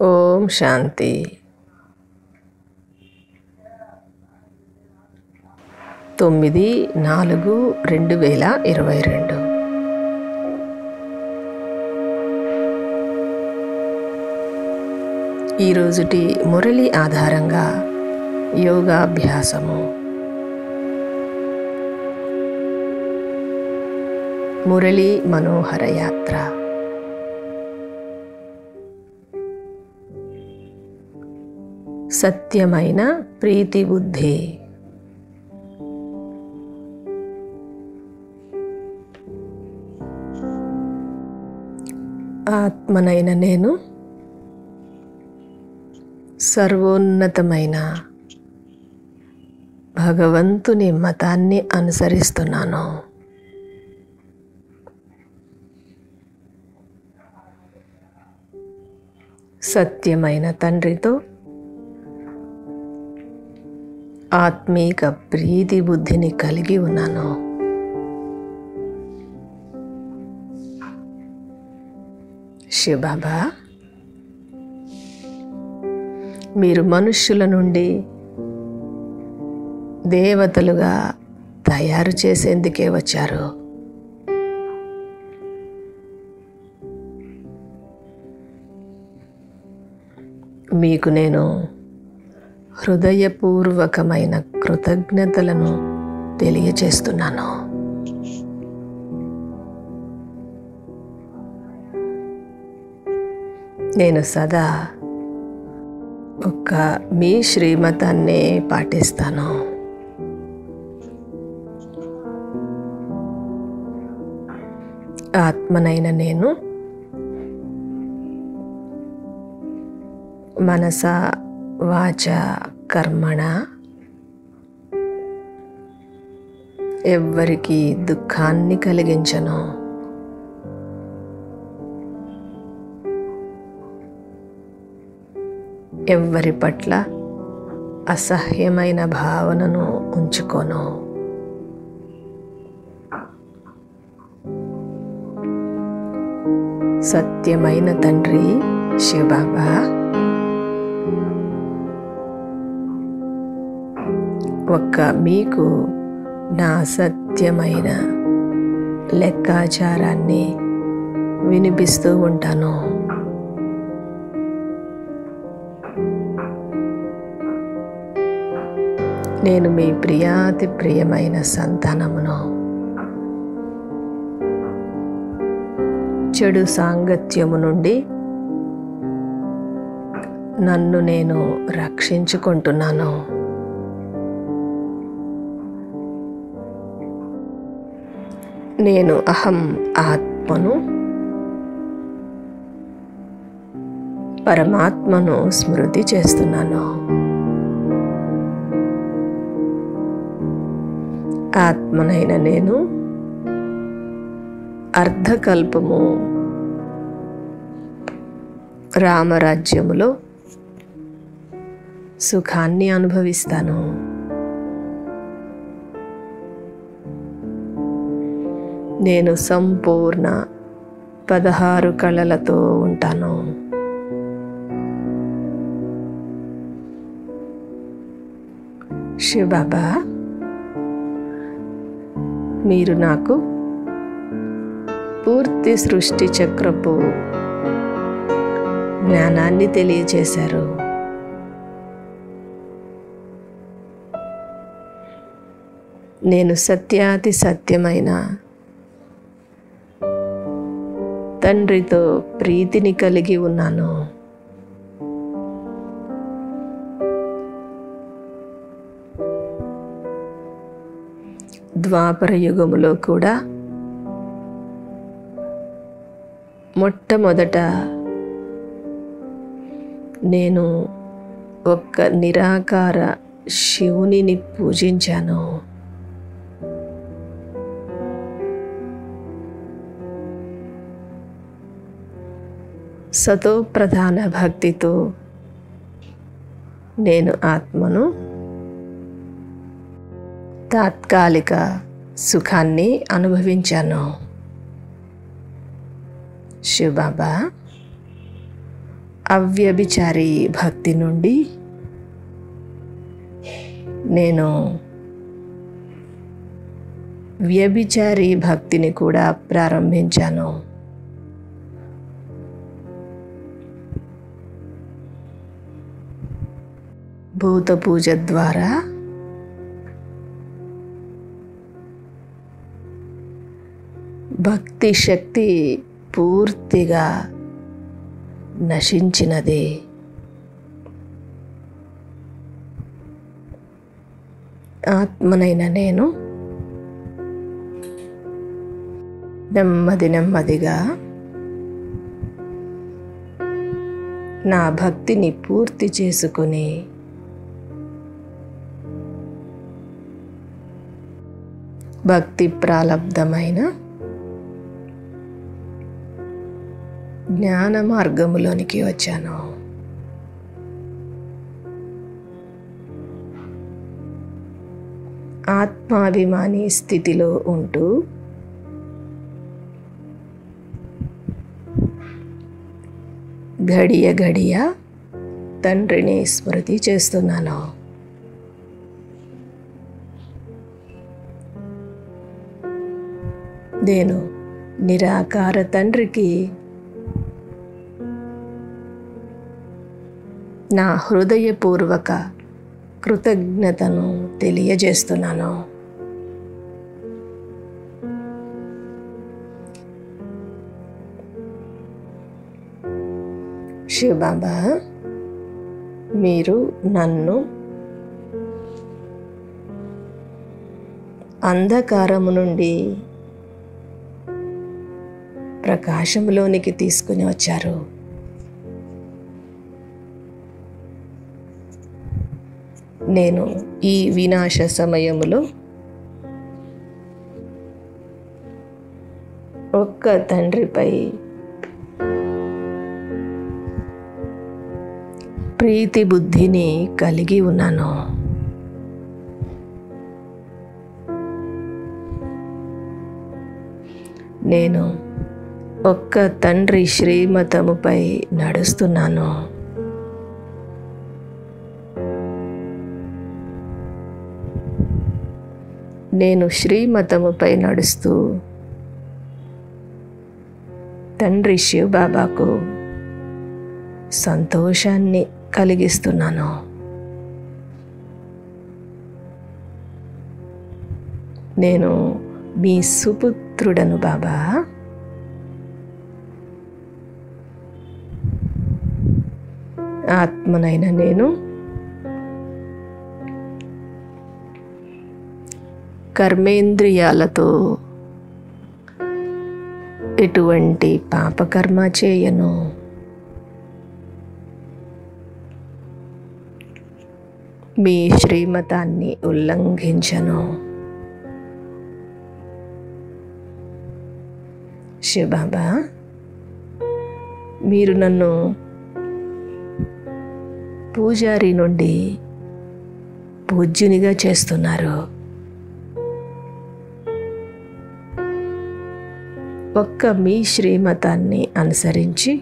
ఓం శాంతి. 9/4/2022. ఈరోజుటి మురళి ఆధారంగా యోగాభ్యాసము. మురళి మనోహర యాత్ర. సత్యమైన ప్రీతి బుద్ధి. ఆత్మనైన నేను సర్వోన్నతమైన భగవంతుని మతాన్ని అనుసరిస్తున్నాను. సత్యమైన తండ్రితో ఆత్మీక ప్రీతి బుద్ధిని కలిగి ఉన్నాను. శివబాబా, మీరు మనుష్యుల నుండి దేవతలుగా తయారు చేసేందుకే వచ్చారు. మీకు నేను హృదయపూర్వకమైన కృతజ్ఞతలను తెలియచేస్తున్నాను. నేను సదా మీ శ్రీమతాన్నే పాటిస్తాను. ఆత్మనైన నేను మనస వాచ కర్మణ ఎవ్వరికి దుఃఖాన్ని కలిగించను. ఎవ్వరి పట్ల అసహ్యమైన భావనను ఉంచుకోను. సత్యమైన తండ్రి శివబాబా, మీకు నా సత్యమైన లెక్కాచారాన్ని వినిపిస్తూ ఉంటాను. నేను మీ ప్రియాతి ప్రియమైన సంతానమును. చెడు సాంగత్యము నుండి నన్ను నేను రక్షించుకుంటున్నాను. నేను అహం ఆత్మను, పరమాత్మను స్మృతి చేస్తున్నాను. ఆత్మనైన నేను అర్ధకల్పము రామరాజ్యములో సుఖాన్ని అనుభవిస్తాను. నేను సంపూర్ణ 16 కళలతో ఉంటాను. శివబాబా, మీరు నాకు పూర్తి సృష్టి చక్రపు జ్ఞానాన్ని తెలియచేశారు. నేను సత్యాతి సత్యమైన తండ్రితో ప్రీతిని కలిగి ఉన్నాను. ద్వాపర యుగములో కూడా మొట్టమొదట నేను నిరాకార శివునిని పూజించాను. సతో ప్రధాన భక్తితో నేను ఆత్మను తాత్కాలిక సుఖాన్ని అనుభవించాను. శివబాబా, అవ్యభిచారి భక్తి నుండి నేను వ్యభిచారి భక్తిని కూడా ప్రారంభించాను. భూత పూజ ద్వారా భక్తి శక్తి పూర్తిగా నశించినది. ఆత్మనైన నేను నెమ్మదిగా నా భక్తిని పూర్తి చేసుకొని భక్తి ప్రాలబ్ధమైన జ్ఞాన మార్గములోనికి వచ్చాను. ఆత్మాభిమాని స్థితిలో ఉంటూ గడియ తండ్రిని స్మృతి చేస్తున్నాను. నేను నిరాకార తండ్రికి నా హృదయపూర్వక కృతజ్ఞతను తెలియజేస్తున్నాను. శివబాబా, మీరు నన్ను అంధకారము నుండి ప్రకాశంలోనికి తీసుకుని వచ్చారు. నేను ఈ వినాశ సమయములో ఒక్క తండ్రిపై ప్రీతి బుద్ధిని కలిగి ఉన్నాను. నేను ఒక్క తండ్రి శ్రీమతముపై నడుస్తున్నాను. నేను శ్రీమతముపై నడుస్తూ తండ్రి శివబాబాకు సంతోషాన్ని కలిగిస్తున్నాను. నేను మీ సుపుత్రుడను బాబా. ఆత్మనైన నేను కర్మేంద్రియాలతో ఎటువంటి పాపకర్మ చేయను. మీ శ్రీమతాన్ని ఉల్లంఘించను. శివబాబా, మీరు నన్ను పూజారి నుండి పూజ్యునిగా చేస్తున్నారు. ఒక్క మీ శ్రీమతాన్ని అనుసరించి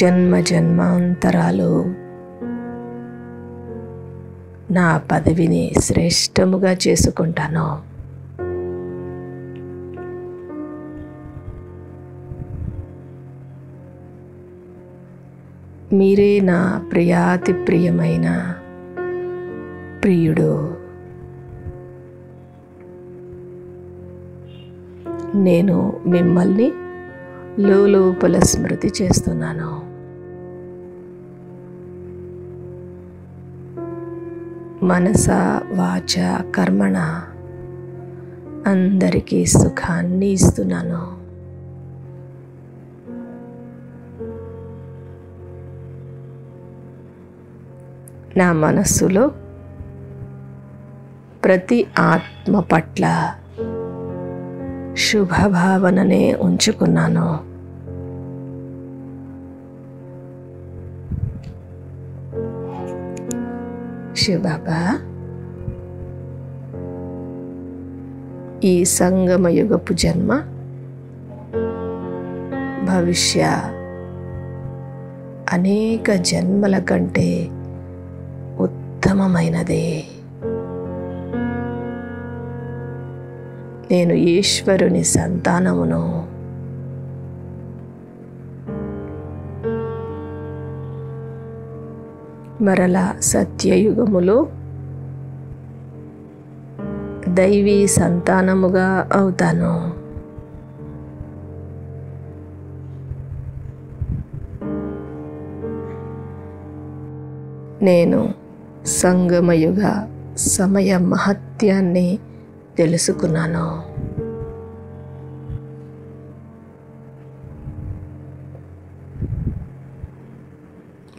జన్మాంతరాలు నా పదవిని శ్రేష్టముగా చేసుకుంటాను. మీరే నా ప్రియాతి ప్రియమైన ప్రియుడు. నేను మిమ్మల్ని లోపల స్మృతి చేస్తున్నాను. మనస వాచ కర్మణ అందరికీ సుఖాన్ని ఇస్తున్నాను. నా మనస్సులో ప్రతి ఆత్మ పట్ల శుభభావననే ఉంచుకున్నాను. శివబాబా, ఈ సంగమయుగపు జన్మ భవిష్య అనేక జన్మల కంటే ఉత్తమమైనదే. నేను ఈశ్వరుని సంతానమును. మరలా సత్యయుగములో దైవీ సంతానముగా అవుతాను. నేను సంగమయుగ సమయ మహత్యాన్ని తెలుసుకున్నాను.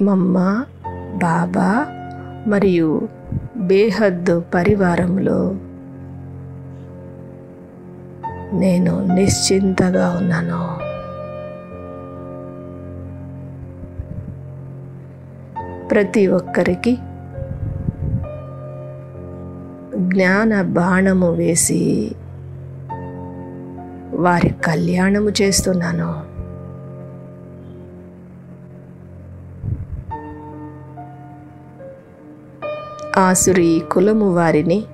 మమ్మ, బాబా మరియు బేహద్దు పరివారంలో నేను నిశ్చింతగా ఉన్నాను. ప్రతి ఒక్కరికి జ్ఞాన బాణము వేసి వారి కళ్యాణము చేస్తున్నాను. ఆసురీ కులము వారిని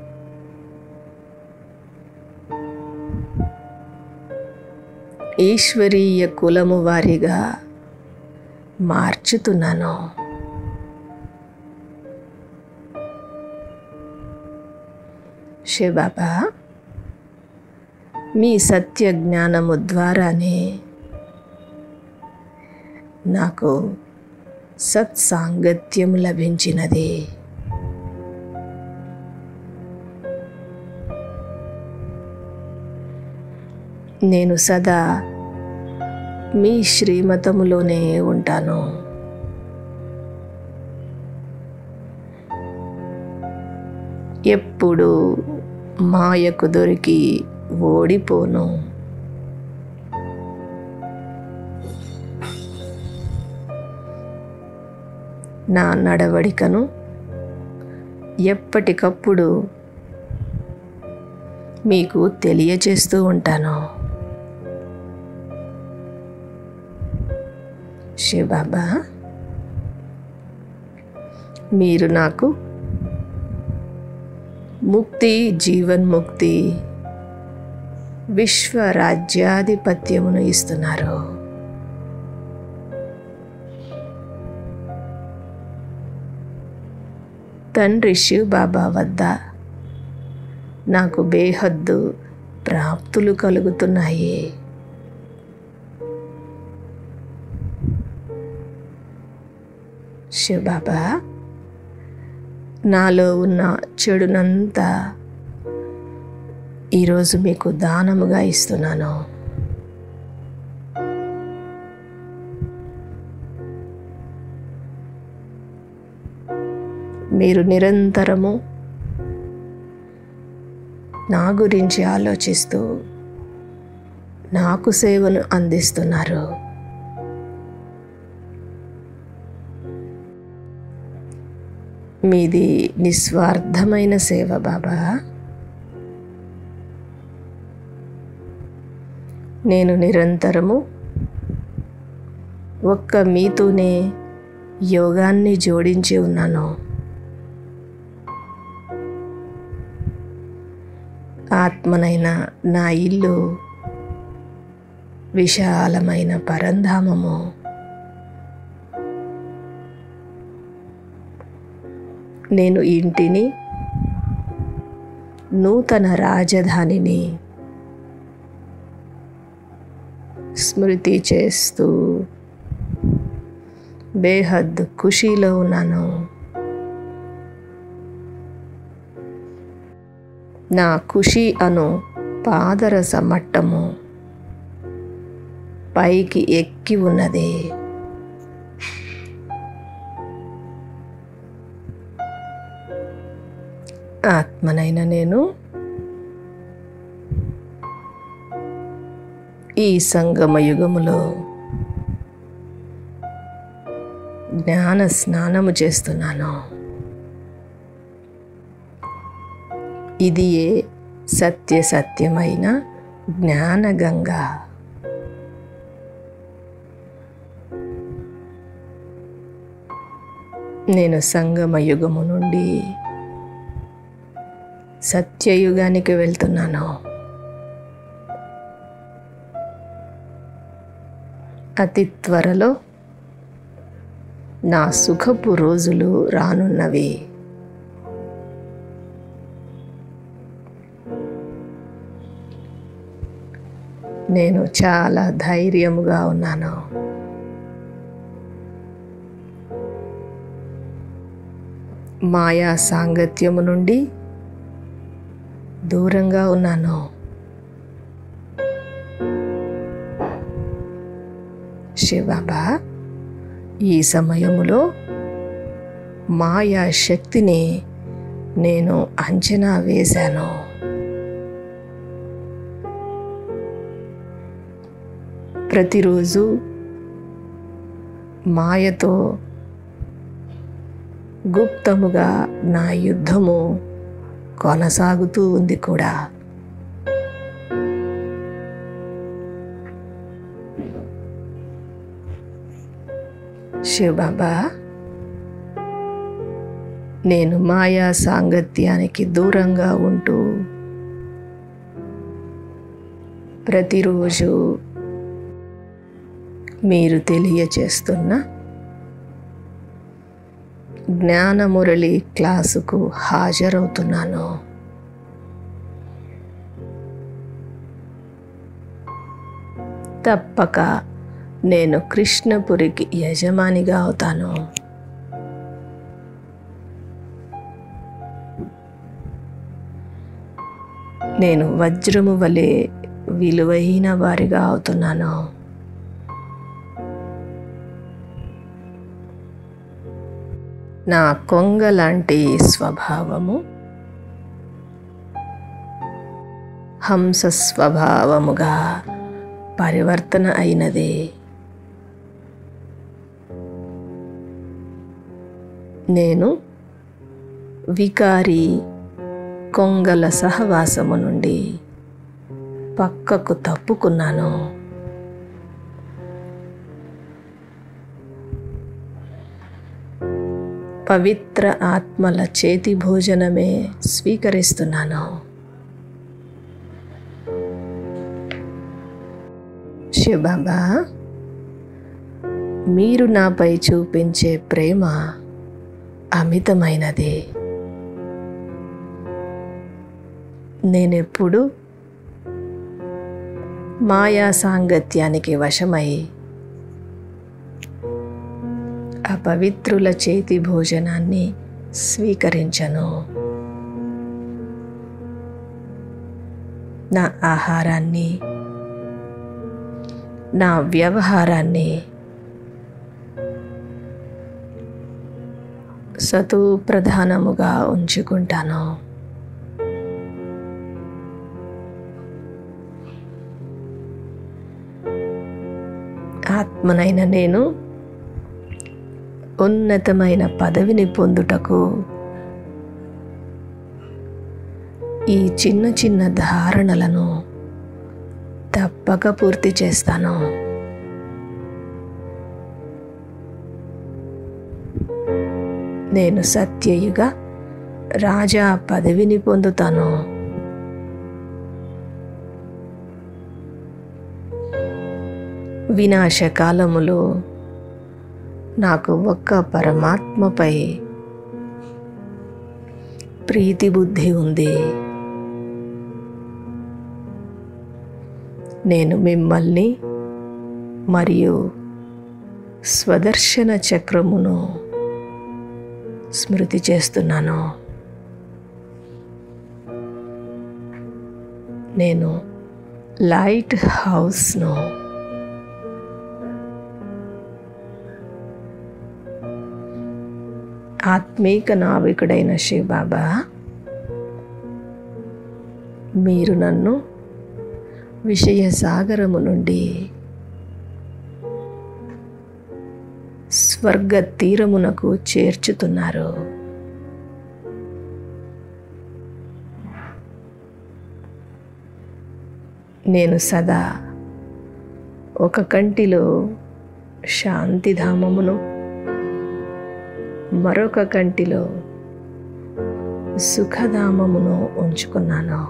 ఈశ్వరీయ కులము వారిగా మార్చుతున్నాను. శివబాబా, మీ సత్య జ్ఞానము ద్వారానే నాకు సత్సాంగత్యం లభించినది. నేను సదా మీ శ్రీమతములోనే ఉంటాను. ఎప్పుడు మాయకు దొరికి ఓడిపోను. నా నడవడికను ఎప్పటికప్పుడు మీకు తెలియచేస్తూ ఉంటాను. శివబాబా, మీరు నాకు ముక్తి, జీవన్ముక్తి, విశ్వరాజ్యాధిపత్యమును ఇస్తున్నారు. తండ్రి శివ్ బాబా వద్ద నాకు బేహద్దు ప్రాప్తులు కలుగుతున్నాయి. శివ్ బాబా, నాలో ఉన్న చెడునంతా ఈరోజు మీకు దానముగా ఇస్తున్నాను. మీరు నిరంతరము నా గురించి ఆలోచిస్తూ నాకు సేవను అందిస్తున్నారు. మీది నిస్వార్థమైన సేవ బాబా. నేను నిరంతరము ఒక్క మీతోనే యోగాన్ని జోడించి ఉన్నాను. ఆత్మనైన నా ఇల్లు విశాలమైన పరంధామము. నేను ఇంటిని, నూతన రాజధానిని స్మృతి చేస్తూ బేహద్ ఖుషీలో ఉన్నాను. నా ఖుషి అను పాదరస మట్టము పైకి ఎక్కి ఉన్నది. ఆత్మనైన నేను ఈ సంగమ యుగములో జ్ఞాన స్నానము చేస్తున్నాను. ఇది సత్యమైన జ్ఞానగంగా. నేను సంగమ యుగము నుండి సత్యయుగానికి వెళ్తున్నాను. అతి త్వరలో నా సుఖపు రోజులు రానున్నవి. నేను చాలా ధైర్యముగా ఉన్నాను. మాయా సాంగత్యము నుండి దూరంగా ఉన్నాను. శివబాబా, ఈ సమయములో మాయా శక్తిని నేను అంచనా వేశాను. ప్రతిరోజు మాయతో గుప్తముగా నా యుద్ధము కొనసాగుతూ ఉంది కూడా. శివబాబా, నేను మాయా సాంగత్యానికి దూరంగా ఉంటూ ప్రతిరోజు మీరు తెలియచేస్తున్న జ్ఞానమురళి క్లాసుకు హాజరవుతున్నాను. తప్పక నేను కృష్ణపురికి యజమానిగా అవుతాను. నేను వజ్రము వలె విలువైన వారిగా అవుతున్నాను. నా కొంగ లాంటి స్వభావము హంస స్వభావముగా పరివర్తన అయినది. నేను వికారి కొంగల సహవాసము నుండి పక్కకు తప్పుకున్నాను. పవిత్ర ఆత్మల చేతి భోజనమే స్వీకరిస్తున్నాను. శివబాబా, మీరు నాపై చూపించే ప్రేమ అమితమైనది. నేనెప్పుడు మాయా సాంగత్యానికి వశమై అపవిత్రుల చేతి భోజనాన్ని స్వీకరించను. నా ఆహారాన్ని, నా వ్యవహారాన్ని సతు ప్రధానముగా ఉంచుకుంటాను. ఆత్మనైన నేను ఉన్నతమైన పదవిని పొందుటకు ఈ చిన్న చిన్న ధారణలను తప్పక పూర్తి చేస్తాను. నేను సత్యయుగ రాజా పదవిని పొందుతాను. వినాశకాలములో నాకు ఒక్క పరమాత్మపై ప్రీతి బుద్ధి ఉంది. నేను మిమ్మల్ని మరియు స్వదర్శన చక్రమును స్మృతి చేస్తున్నాను. నేను లైట్ హౌస్ను ఆత్మీక నావికుడైన శివబాబా, మీరు నన్ను విషయ సాగరము నుండి స్వర్గ తీరమునకు చేర్చుతున్నారు. నేను సదా ఒక కంటిలో శాంతిధామమును, మరొక కంటిలో సుఖధామమును ఉంచుకున్నాను.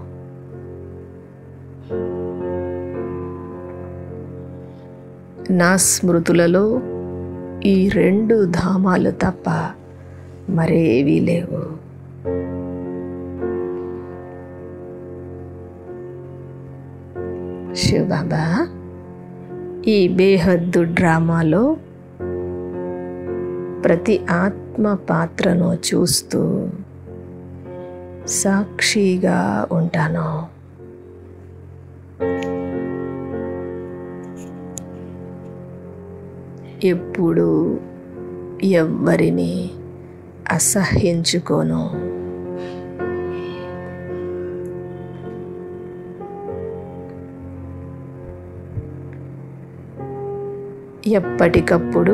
నా స్మృతులలో ఈ 2 ధామాలు తప్ప మరేవీ లేవు. శివబాబా, ఈ బేహద్దు డ్రామాలో ప్రతి ఆత్మ పాత్రను చూస్తూ సాక్షిగా ఉంటాను. ఎప్పుడు ఎవ్వరిని అసహ్యించుకోను. ఎప్పటికప్పుడు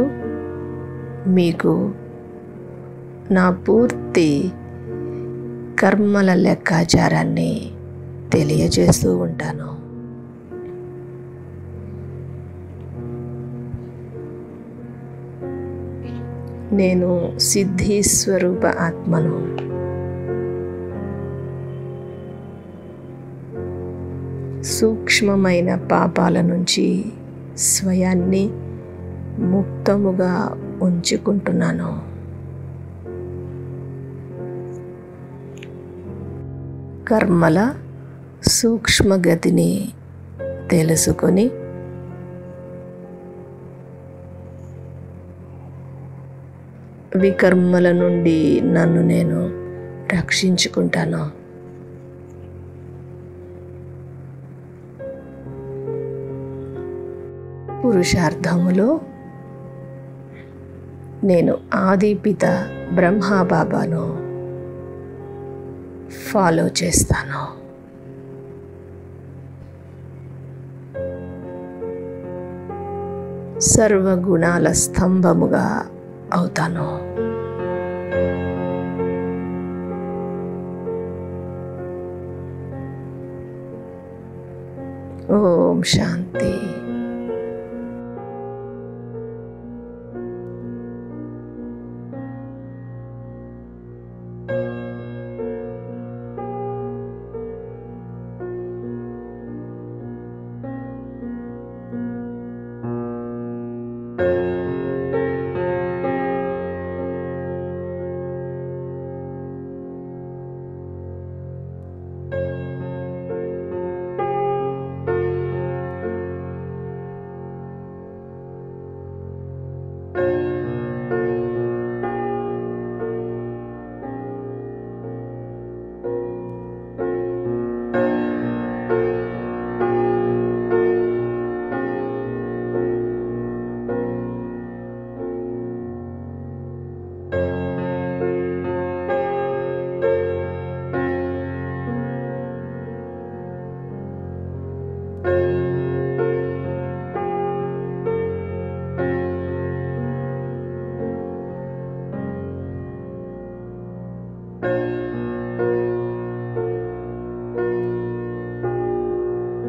మీకు నా పూర్తి కర్మల లెక్కాచారాన్ని తెలియజేస్తూ ఉంటాను. నేను సిద్ధీస్వరూప ఆత్మను. సూక్ష్మమైన పాపాల నుంచి స్వయాన్ని ముక్తముగా ఉంచుకుంటున్నాను. కర్మల సూక్ష్మగతిని తెలుసుకొని వికర్మల నుండి నన్ను నేను రక్షించుకుంటాను. పురుషార్థములో నేను ఆదిపిత బ్రహ్మబాబాను ఫాలో చేస్తాను. సర్వగుణాల స్తంభముగా అవుతాను. ఓం శాంతి.